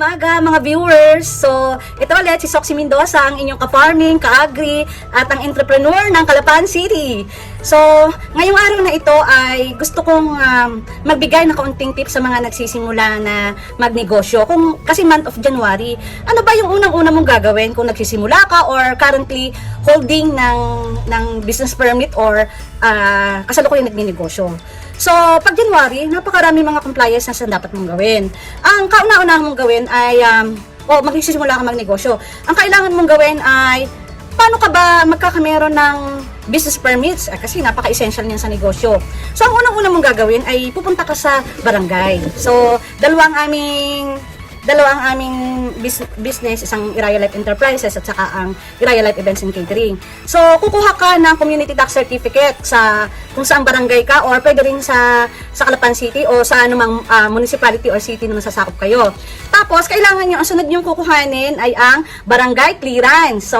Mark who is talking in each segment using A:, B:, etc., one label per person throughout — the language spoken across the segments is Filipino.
A: umaga mga viewers. So, ito ulit si Soxy Mendoza, ang inyong ka-farming, ka-agri, at ang entrepreneur ng Calapan City. So, ngayong araw na ito ay gusto kong magbigay ng kaunting tips sa mga nagsisimula na magnegosyo. Kasi month of January, ano ba yung unang-una mong gagawin kung nagsisimula ka or currently holding ng business permit or kasalukuyang nagninegosyo. So, pag January, napakarami mga compliance na dapat mong gawin. Ang kauna-una mong gawin ay, magsisimula ka magnegosyo. Ang kailangan mong gawin ay, paano ka ba magkakameron ng business permits? Kasi napaka-essential niyan sa negosyo. So, ang unang-una mong gagawin ay pupunta ka sa barangay. So, dalawa ang aming business, isang Iraya Life Enterprises at saka ang Iraya Life Events and Catering. So, kukuha ka ng community tax certificate sa kung saan barangay ka or pwede rin sa Calapan City o sa anumang municipality or city na nasasakop kayo. Tapos, kailangan nyo, ang sunod nyo kukuhanin ay ang barangay clearance. So,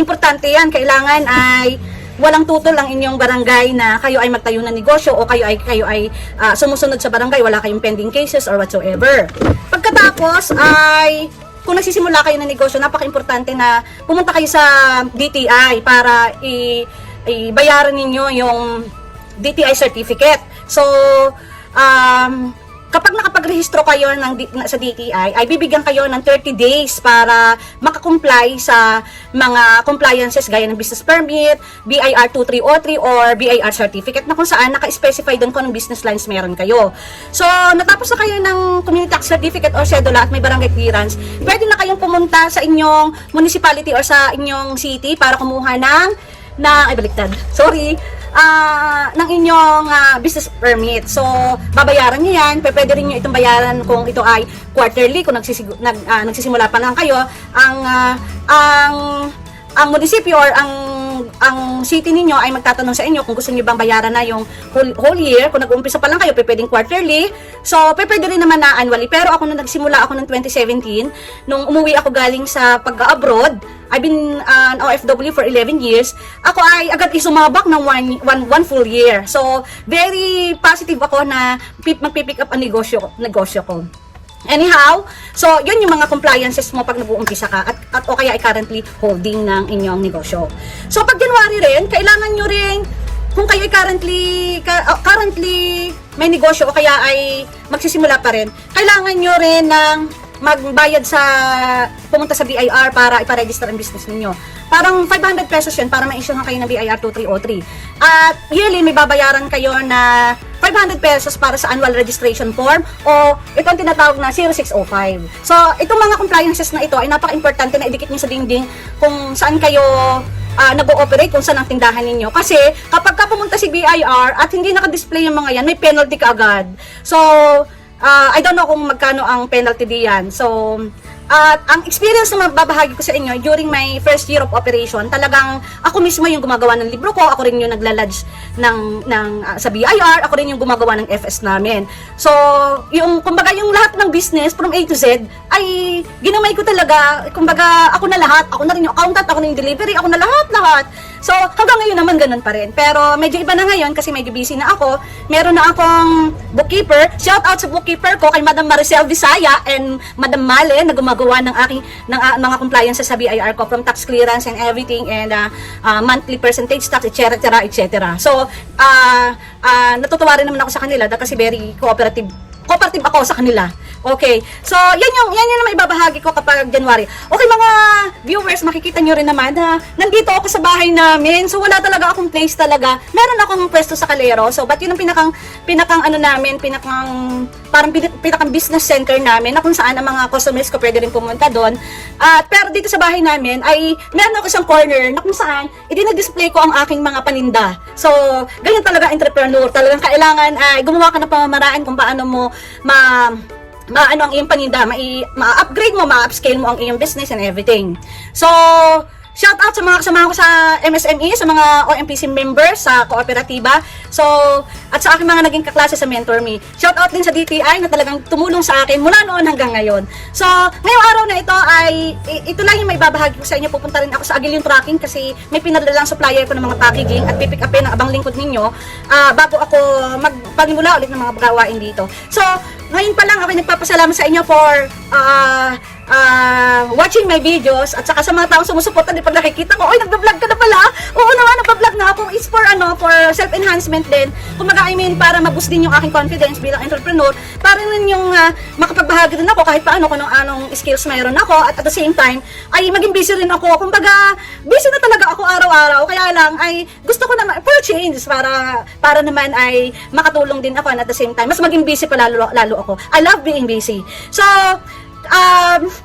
A: importante yan. Kailangan ay walang tutol ang inyong barangay na kayo ay magtayo ng negosyo o kayo ay sumusunod sa barangay, wala kayong pending cases or whatsoever. Pagkatapos ay kung nagsisimula kayo ng negosyo, napaka-importante na pumunta kayo sa DTI para ibayaran ninyo yung DTI certificate. So, kapag nakapag-rehistro kayo sa DTI, ay bibigyan kayo ng 30 days para makakomply sa mga compliances gaya ng business permit, BIR 2303 or BIR certificate na kung saan naka-specify doon kung anong business lines meron kayo. So, natapos na kayo ng community tax certificate or cedula at may barangay clearance, pwede na kayong pumunta sa inyong municipality or sa inyong city para kumuha ng ng inyong business permit. So, babayaran nyo yan. Pwede rin nyo itong bayaran kung ito ay quarterly, kung nagsisimula pa lang kayo. Ang munisipyo or ang city ninyo ay magtatanong sa inyo kung gusto niyo bang bayaran na yung whole year. Kung nag-uumpisa pa lang kayo, pwedeng quarterly. So, pwede rin naman na annually. Pero ako nung nagsimula ako ng 2017, nung umuwi ako galing sa pag-abroad, I've been an OFW for 11 years. Ako ay agad isumabak ng one full year. So, very positive ako na magpipick up ang negosyo ko. Anyhow, so yun yung mga compliances mo pag nag-uumpisa ka at o kaya ay currently holding ng inyong negosyo. So, pag January rin, kailangan nyo rin, kung kayo ay currently may negosyo o kaya ay magsisimula pa rin, kailangan nyo rin ng magbayad pumunta sa BIR para iparegister ang business ninyo. Parang 500 pesos yun para ma-issue kayo ng BIR 2303. At yearly, may babayaran kayo na 500 pesos para sa annual registration form o itong tinatawag na 0605. So, itong mga compliances na ito ay napaka-importante na idikit nyo sa dingding kung saan kayo nag-ooperate, kung saan ang tindahan ninyo. Kasi, kapag ka pumunta si BIR at hindi naka-display yung mga yan, may penalty ka agad. So, I don't know kung magkano ang penalty diyan. So, ang experience na mababahagi ko sa inyo during my first year of operation, talagang ako mismo yung gumagawa ng libro ko, ako rin yung nagla-lodge sa BIR, ako rin yung gumagawa ng FS namin. So, kumbaga yung lahat ng business from A to Z ay ginamay ko talaga, kumbaga ako na lahat, ako na rin yung accountant, ako na yung delivery, ako na lahat. So, hanggang ngayon naman ganun pa rin. Pero medyo iba na ngayon kasi medyo busy na ako. Meron na akong bookkeeper. Shout out sa bookkeeper ko kay Madam Maricel Visaya and Madam Male na gumagawa ng mga compliances sa BIR ko from tax clearance and everything and monthly percentage tax, etc. So, natutuwa rin naman ako sa kanila kasi very cooperative ako sa kanila. Okay. So, yan yung may babahagi ko kapag January. Okay, mga viewers, makikita nyo rin naman na nandito ako sa bahay namin. So, wala talaga akong place talaga. Meron akong pwesto sa Calero. So, but yun ang pinakang business center namin na kung saan ang mga customers ko pwede rin pumunta doon. Pero dito sa bahay namin ay meron ako isang corner na kung saan i-display ko ang aking mga paninda. So, ganyan talaga entrepreneur. Talagang kailangan ay gumawa ka ng pamamaraan kung paano mo ang iyong paninda, ma-upgrade mo, ma-upscale mo ang iyong business and everything. So, shout out sa mga kasama ko sa MSME, sa mga OMPC members sa kooperatiba. So, at sa aking mga naging kaklase sa Mentor Me. Shout out din sa DTI na talagang tumulong sa akin mula noon hanggang ngayon. So, ngayong araw na ito ay ito lang yung may babahagi ko sa inyo. Pupunta rin ako sa Agilion Tracking kasi may pinadalang supplier ko ng mga packaging at pipick upin ang abang lingkod ninyo bago ako magpagmula ulit ng mga gawain dito. So, ngayon pa lang ako nagpapasalamat sa inyo for watching my videos at saka sa mga taong sumusuporta din pag nakikita ko, oy, nagba-vlog ka na pala. Oo naman, nagba-vlog na ako. It's for for self-enhancement din. Kumaga, I mean, para ma-boost din yung aking confidence bilang entrepreneur. Para rin yung makapagbahagi din ako kahit paano kung anong skills mayroon ako. At the same time, ay maging busy rin ako. Kumbaga, busy na talaga ako araw-araw. Kaya lang, ay gusto ko naman, for change, para naman ay makatulong din ako. And at the same time, mas maging busy pa lalo ako. I love being busy. So,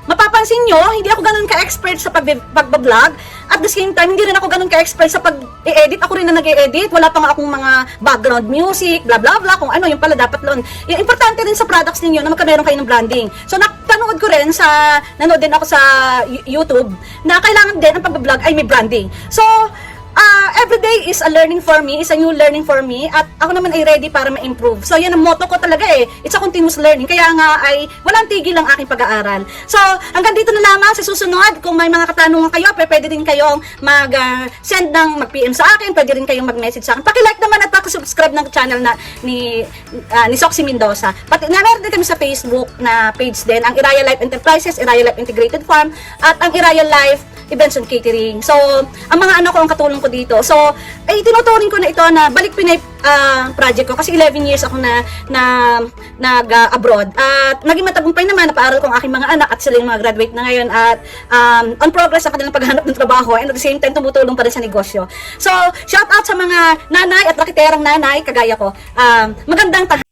A: mapapansin nyo, hindi ako ganun ka-expert sa pag-vlog. At the same time, hindi rin ako ganun ka-expert sa pag-i-edit. Ako rin na nag-i-edit. Wala pa nga akong mga background music, blah blah blah, kung ano, yung pala dapat loon. Importante rin sa products ninyo na magkameron kayo ng branding. So, nanood ko rin nanood din ako sa YouTube na kailangan din ang pag-vlog ay may branding. So, every day is a learning for me, is a new learning for me, at ako naman ay ready para ma-improve. So, yan ang motto ko talaga eh. It's a continuous learning. Kaya nga ay walang tigil ang aking pag-aaral. So, hanggang dito na lamang sa susunod. Kung may mga katanungan kayo, pwede din kayong mag-send mag-PM sa akin, pwede rin kayong mag-message sa akin. Paki-like naman at paki-subscribe ng channel ni Soxy Mendoza. Pati, meron din kami sa Facebook na page din, ang Iraya Life Enterprises, Iraya Life Integrated Farm, at ang Iraya Life Events and Catering. So, ang mga anak ko ang katulong ko dito. So, ay tinuturing ko na ito na balik Pinay project ko kasi 11 years ako nag-abroad. At naging matagumpay naman, napaaral ko ang aking mga anak at sila yung mga graduate na ngayon at on progress ang kanilang paghanap ng trabaho and at the same time tumutulong pa rin sa negosyo. So, shout out sa mga nanay at rakiterang nanay kagaya ko. Magandang tanghali.